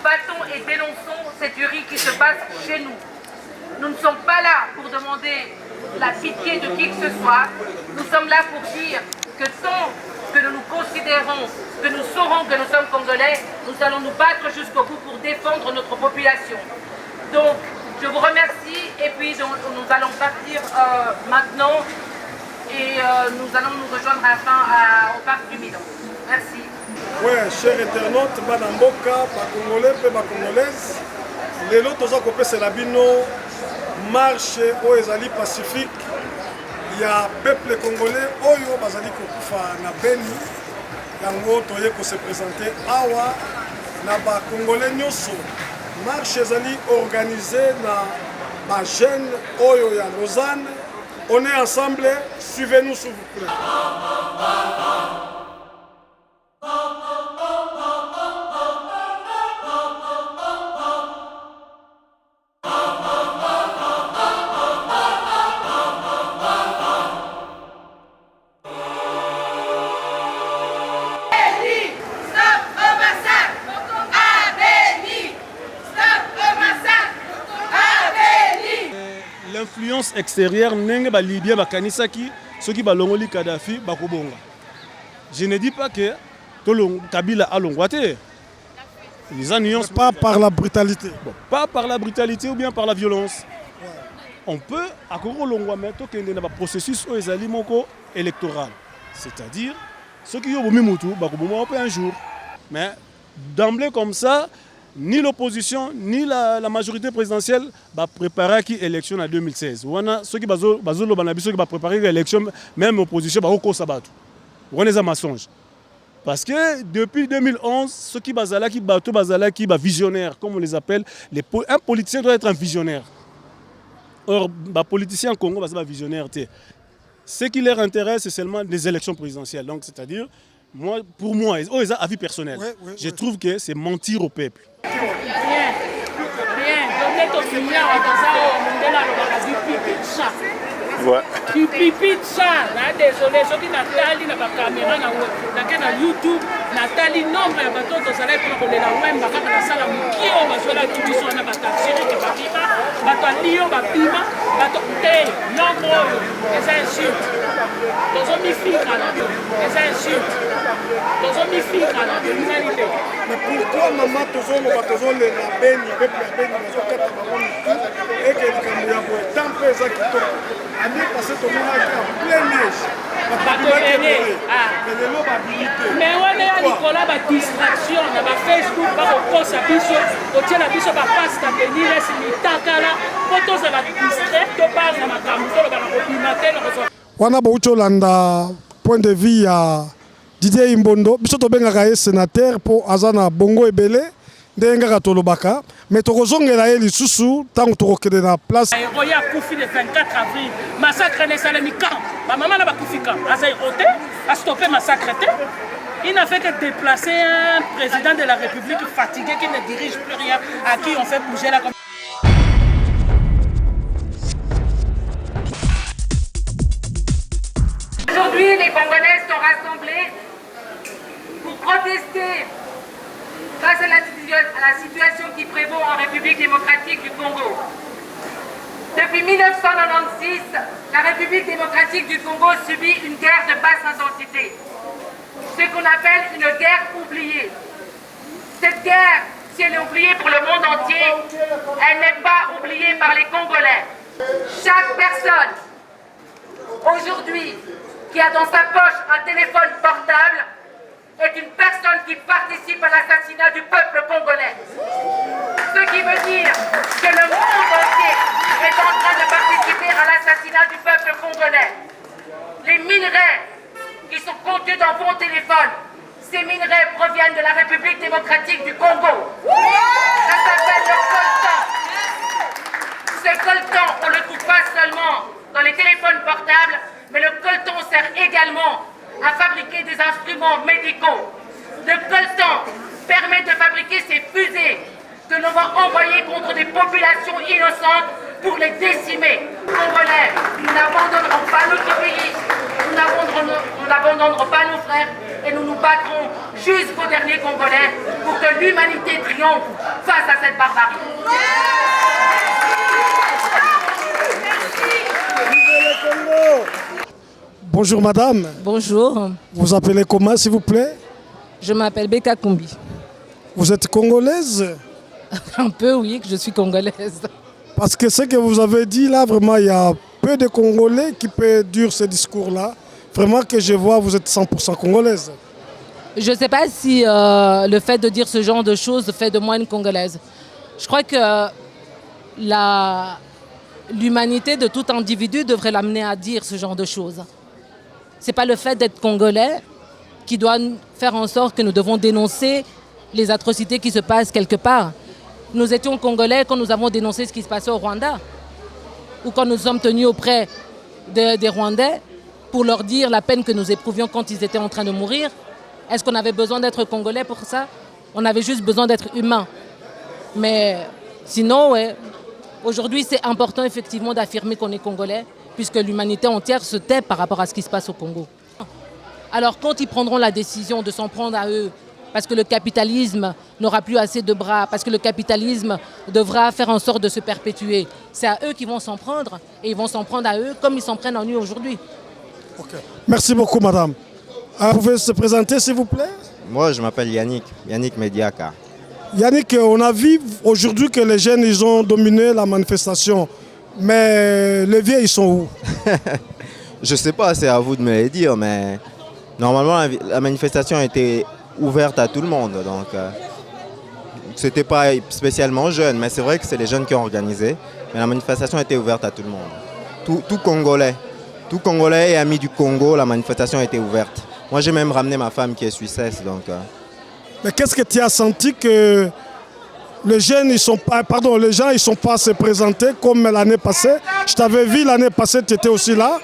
combattons et dénonçons cette tuerie qui se passe chez nous. Nous ne sommes pas là pour demander la pitié de qui que ce soit. Nous sommes là pour dire que tant que nous nous considérons, que nous saurons que nous sommes Congolais, nous allons nous battre jusqu'au bout pour défendre notre population. Donc, je vous remercie et puis donc, nous allons partir maintenant et nous allons nous rejoindre à la fin au parc du Milan. Merci. Oui, chers internautes, Banamboka, Congolais et Congolaises, les autres ont c'est la bino marche au Ezali Pacifique. Il y a peuple congolais oyo bazali kokufa na Beni yango toye ko se présenter awa na ba congolais nyoso marche ezali organisée na ba jeunes oyo ya Lausanne. On est ensemble, suivez-nous s'il vous plaît. L'influence extérieure nenge ba Libyen ba kanisaki ceux qui ba longoli Kadhafi ba kobonga. Je ne dis pas que Kabila a longwaté. Les nuances pas par la brutalité. Bon, pas par la brutalité ou bien par la violence. Ouais. On peut akoro longwa meto kende na ba processus o ezali moko électoral. C'est-à-dire ceux qui ont bomi mutu ba koboma un jour. Mais d'emblée comme ça, ni l'opposition, ni la majorité présidentielle va préparer l'élection en 2016. Ceux qui vont préparer l'élection, même l'opposition, va au sabato. On est un mensonge. Parce que depuis 2011, ceux qui sont visionnaires, comme on les appelle, un politicien doit être un visionnaire. Or, les politiciens au Congo sont visionnaires. Ce qui leur intéresse, c'est seulement les élections présidentielles. Donc, c'est-à-dire, pour moi, avis personnel, je trouve que c'est mentir au peuple. Ouais. Tu pipites ça, désolé, ceux qui n'attendent pas la caméra na YouTube, n'attendent nombre de bateaux de salaire pour les la web, parce que la salle qui on va sur la tout sur la bataille, qui va pima, bateau Lyon va pima, bateau T, nombre, les insultes, dans un mi-fic à la les insultes, dans un mi-fic à la criminalité. Mais pourquoi maman toujours le bateau les la benne, le peuple la benne, les autres et que les Camerounais vont tant présent qui tombent. Année passée, tout le monde a été en pleine neige. Mais on est à Nicolas, la distraction, on a Facebook, on pose à biso, on tient la biso, on passe à venir, c'est une takala, on pose à la distraite, on passe à ma camoufle, on a beaucoup de point de vue à Didier Imbondo, biso to benga sénateur pour Azana Bongo Ebele. Ndenga tolobaka mais tokozongela ye lisusu tango tokokende na place Roya kufi le 24 avril massacre ne salemi quand ma maman n'a pas kufi quand azay roté a stoppé massacre il n'a fait que déplacer un président de la République fatigué qui ne dirige plus rien à qui on fait bouger la. Aujourd'hui, les Congolais sont rassemblés pour protester face à la situation qui prévaut en République démocratique du Congo. Depuis 1996, la République démocratique du Congo subit une guerre de basse intensité, ce qu'on appelle une guerre oubliée. Cette guerre, si elle est oubliée pour le monde entier, elle n'est pas oubliée par les Congolais. Chaque personne, aujourd'hui, qui a dans sa poche un téléphone portable, est une personne qui participe à l'assassinat du peuple congolais. Ce qui veut dire que le monde entier est en train de participer à l'assassinat du peuple congolais. Les minerais qui sont contenus dans vos téléphones, ces minerais proviennent de la République démocratique du Congo. Ça s'appelle le coltan. Ce coltan, on ne le trouve pas seulement dans les téléphones portables, mais le coltan sert également à fabriquer des instruments médicaux. Le coltan permet de fabriquer ces fusées que l'on va envoyer contre des populations innocentes pour les décimer. Congolais, nous n'abandonnerons pas notre pays, nous n'abandonnerons n'abandonnerons pas nos frères et nous nous battrons jusqu'au dernier Congolais pour que l'humanité triomphe face à cette barbarie. Bonjour madame. Bonjour, Vous appelez comment s'il vous plaît? je m'appelle Beka Kumbi. Vous êtes congolaise? Un peu, oui, que je suis congolaise. Parce que ce que vous avez dit là, vraiment, il y a peu de Congolais qui peuvent dire ce discours-là. Vraiment que je vois, vous êtes 100% congolaise. Je ne sais pas si le fait de dire ce genre de choses fait de moi une Congolaise. Je crois que l'humanité de tout individu devrait l'amener à dire ce genre de choses. Ce n'est pas le fait d'être Congolais qui doit faire en sorte que nous devons dénoncer les atrocités qui se passent quelque part. Nous étions Congolais quand nous avons dénoncé ce qui se passait au Rwanda, ou quand nous sommes tenus auprès des Rwandais pour leur dire la peine que nous éprouvions quand ils étaient en train de mourir. Est-ce qu'on avait besoin d'être Congolais pour ça? On avait juste besoin d'être humain. Mais sinon, ouais, aujourd'hui, c'est important effectivement d'affirmer qu'on est Congolais, puisque l'humanité entière se tait par rapport à ce qui se passe au Congo. Alors quand ils prendront la décision de s'en prendre à eux, parce que le capitalisme n'aura plus assez de bras, parce que le capitalisme devra faire en sorte de se perpétuer, c'est à eux qu'ils vont s'en prendre, et ils vont s'en prendre à eux comme ils s'en prennent en nous aujourd'hui. Okay. Merci beaucoup madame. Vous pouvez se présenter s'il vous plaît? Moi, je m'appelle Yannick Mediaka. Yannick, on a vu aujourd'hui que les jeunes ils ont dominé la manifestation. Mais les vieux, ils sont où? Je sais pas, c'est à vous de me le dire, mais normalement, la manifestation était ouverte à tout le monde. Donc, c'était pas spécialement jeune, mais c'est vrai que c'est les jeunes qui ont organisé. Mais la manifestation était ouverte à tout le monde. Tout Congolais et amis du Congo, la manifestation était ouverte. Moi, j'ai même ramené ma femme qui est suissesse. Donc, Mais qu'est-ce que tu as senti que les jeunes, les gens, ils sont pas se présenter comme l'année passée? Je t'avais vu l'année passée, tu étais aussi là.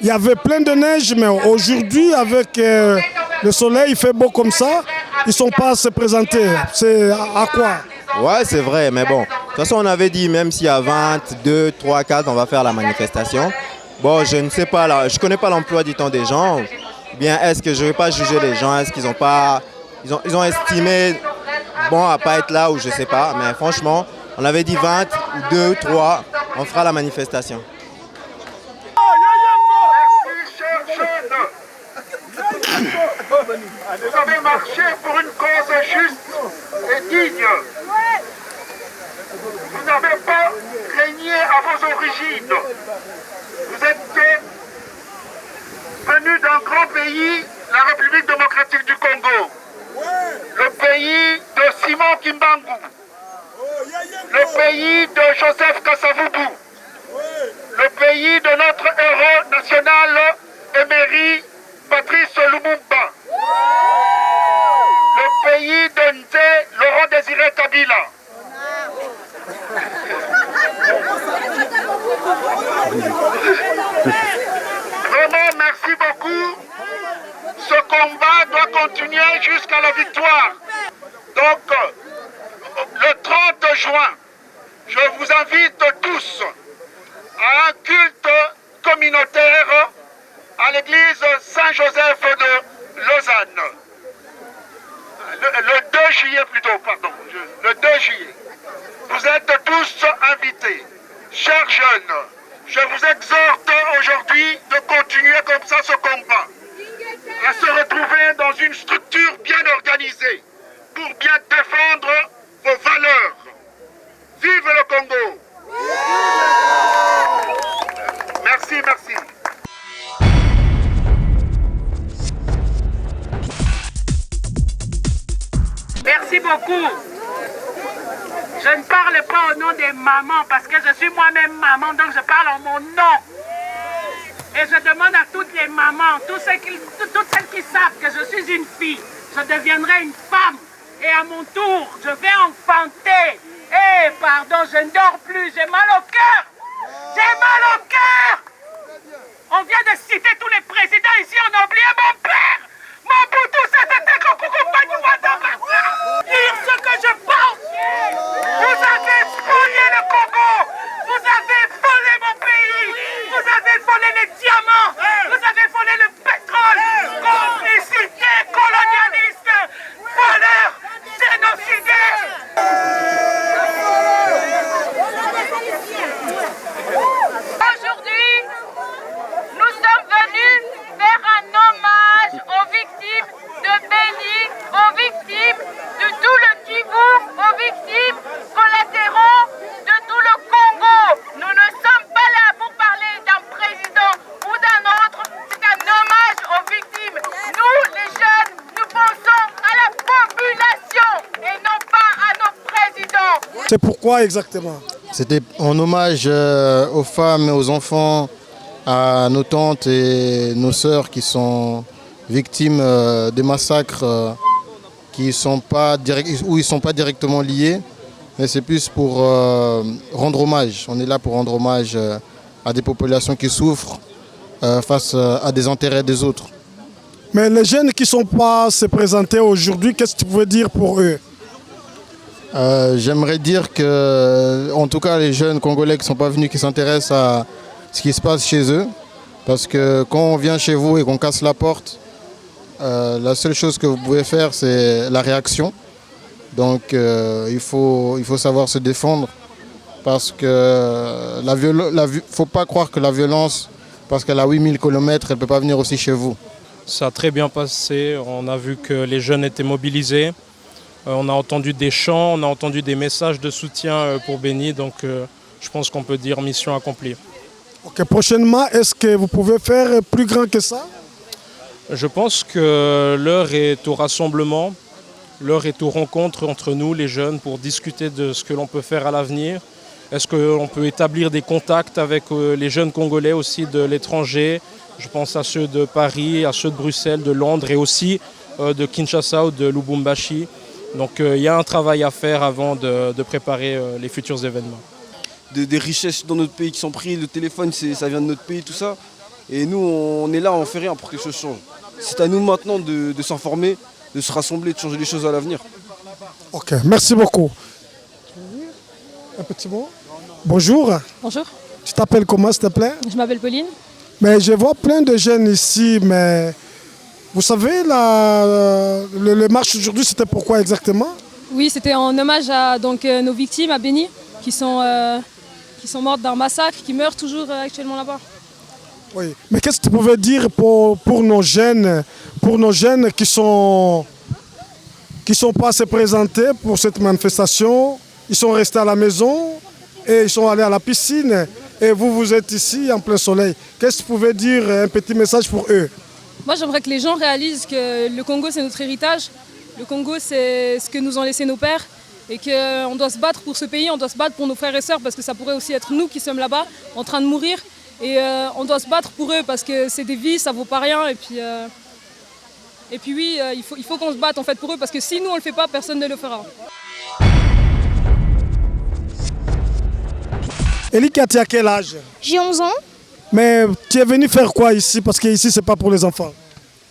Il y avait plein de neige, mais aujourd'hui, avec le soleil, il fait beau comme ça, ils ne sont pas se présenter. C'est à quoi? ouais, c'est vrai, mais bon. De toute façon, on avait dit, même s'il y a 20, 2, 3, 4, on va faire la manifestation. Bon, je ne sais pas, là, je connais pas l'emploi du temps des gens. Bien, est-ce que je ne vais pas juger les gens? Est-ce qu'ils ont pas... Ils ont estimé bon à pas être là ou je sais pas. Mais franchement, on avait dit 20, 2, 3, on fera la manifestation. Vous avez marché pour une cause juste et digne. Vous n'avez pas régné à vos origines. Vous êtes venu d'un grand pays, la République démocratique du Congo. Le pays de Simon Kimbangu. Le pays de Joseph Kasavubu. Le pays de notre héros national émérite Patrice Lumumba. Le pays de Nzé Laurent Désiré Kabila. Vraiment, merci beaucoup. Ce combat doit continuer jusqu'à la victoire. Donc, le 30 juin, je vous invite tous à un culte communautaire à l'église Saint-Joseph de Lausanne. Le 2 juillet plutôt, pardon. Le 2 juillet. Vous êtes tous invités. Chers jeunes, je vous exhorte aujourd'hui de continuer comme ça ce combat. À se retrouver dans une structure bien organisée pour bien défendre vos valeurs. Vive le Congo! Merci, merci. Merci beaucoup. Je ne parle pas au nom des mamans parce que je suis moi-même maman, donc je parle en mon nom. Et je demande à toutes les mamans, toutes celles qui savent que je suis une fille, je deviendrai une femme. Et à mon tour, je vais enfanter. Eh, pardon, je ne dors plus, j'ai mal au cœur. J'ai mal au cœur. On vient de citer tous les présidents ici, on a oublié mon père. Mobutu Sese Seko Kuku Wadamba. Dire ce que je pense. Vous avez spolié le Congo. Vous avez volé mon pays. Vous avez volé les diamants. Vous avez volé le pétrole. C'est pourquoi exactement? C'était en hommage aux femmes et aux enfants, à nos tantes et nos sœurs qui sont victimes des massacres où ils ne sont pas directement liés. Mais c'est plus pour rendre hommage. On est là pour rendre hommage à des populations qui souffrent face à des intérêts des autres. Mais les jeunes qui ne sont pas se présenter aujourd'hui, qu'est-ce que tu pouvais dire pour eux? J'aimerais dire que, en tout cas, les jeunes Congolais qui ne sont pas venus, qui s'intéressent à ce qui se passe chez eux. Parce que quand on vient chez vous et qu'on casse la porte, la seule chose que vous pouvez faire, c'est la réaction. Donc il faut savoir se défendre. Parce que faut pas croire que la violence, parce qu'elle a 8000 km, elle ne peut pas venir aussi chez vous. Ça a très bien passé. On a vu que les jeunes étaient mobilisés. On a entendu des chants, on a entendu des messages de soutien pour Béni. Donc je pense qu'on peut dire mission accomplie. Ok, prochainement, est-ce que vous pouvez faire plus grand que ça? Je pense que l'heure est au rassemblement, l'heure est aux rencontres entre nous, les jeunes, pour discuter de ce que l'on peut faire à l'avenir. Est-ce qu'on peut établir des contacts avec les jeunes Congolais aussi de l'étranger? Je pense à ceux de Paris, à ceux de Bruxelles, de Londres et aussi de Kinshasa ou de Lubumbashi. Donc il y a un travail à faire avant de préparer les futurs événements. Des richesses dans notre pays qui sont prises, le téléphone ça vient de notre pays, tout ça. Et nous on est là, on fait rien pour que les choses changent. C'est à nous maintenant de s'informer, de se rassembler, de changer les choses à l'avenir. Ok, merci beaucoup. Un petit mot. Bonjour. Bonjour. Tu t'appelles comment, s'il te plaît? Je m'appelle Pauline. Mais je vois plein de jeunes ici, mais vous savez, le marche aujourd'hui, c'était pourquoi exactement? Oui, c'était en hommage à nos victimes à Béni, qui sont mortes d'un massacre, qui meurent toujours actuellement là-bas. Oui, mais qu'est-ce que tu pouvais dire pour nos jeunes qui sont pas se présenter pour cette manifestation? Ils sont restés à la maison et ils sont allés à la piscine. Et vous êtes ici en plein soleil. Qu'est-ce que tu pouvais dire, un petit message pour eux? Moi, j'aimerais que les gens réalisent que le Congo, c'est notre héritage. Le Congo, c'est ce que nous ont laissé nos pères. Et qu'on doit se battre pour ce pays, on doit se battre pour nos frères et sœurs, parce que ça pourrait aussi être nous qui sommes là-bas, en train de mourir. Et on doit se battre pour eux, parce que c'est des vies, ça vaut pas rien. Et puis oui, il faut qu'on se batte en fait pour eux, parce que si nous, on le fait pas, personne ne le fera. Elika, tu as quel âge? J'ai 11 ans. Mais tu es venu faire quoi ici? Parce que ici, c'est pas pour les enfants.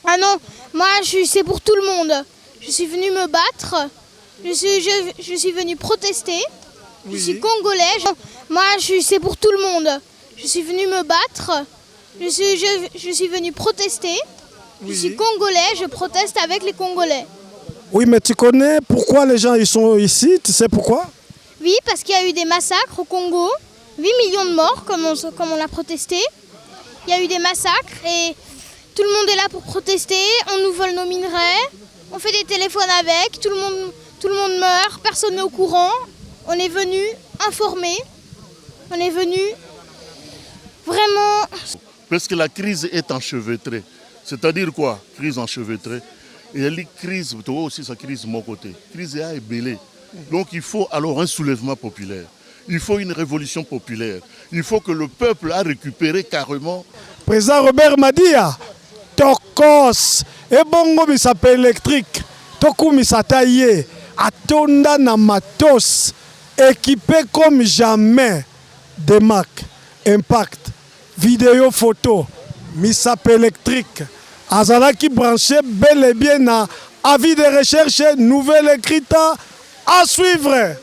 Ah non, moi, c'est pour tout le monde. Je suis venu me battre. Je suis venu protester. Oui. Je suis congolais. Moi, c'est pour tout le monde. Je suis venu me battre. Je suis venu protester. Oui. Je suis congolais. Je proteste avec les Congolais. Oui, mais tu connais pourquoi les gens ils sont ici? Tu sais pourquoi? Oui, parce qu'il y a eu des massacres au Congo. 8 millions de morts, comme on l'a protesté. Il y a eu des massacres et tout le monde est là pour protester. On nous vole nos minerais, on fait des téléphones avec, tout le monde meurt, personne n'est au courant. On est venu informer, on est venu vraiment... Parce que la crise est enchevêtrée. C'est-à-dire quoi? Crise enchevêtrée. Et la crise, toi aussi, sa crise de mon côté. Crise est belée. Donc il faut alors un soulèvement populaire. Il faut une révolution populaire. Il faut que le peuple a récupéré carrément. Président Robert Madia, Tokos, et bongo misape électrique, Toku misataye, Atonda na matos, équipé comme jamais, des Mac, Impact, vidéo, photo, misape électrique, Azalaki branché bel et bien à avis de recherche, nouvelle écrite à suivre.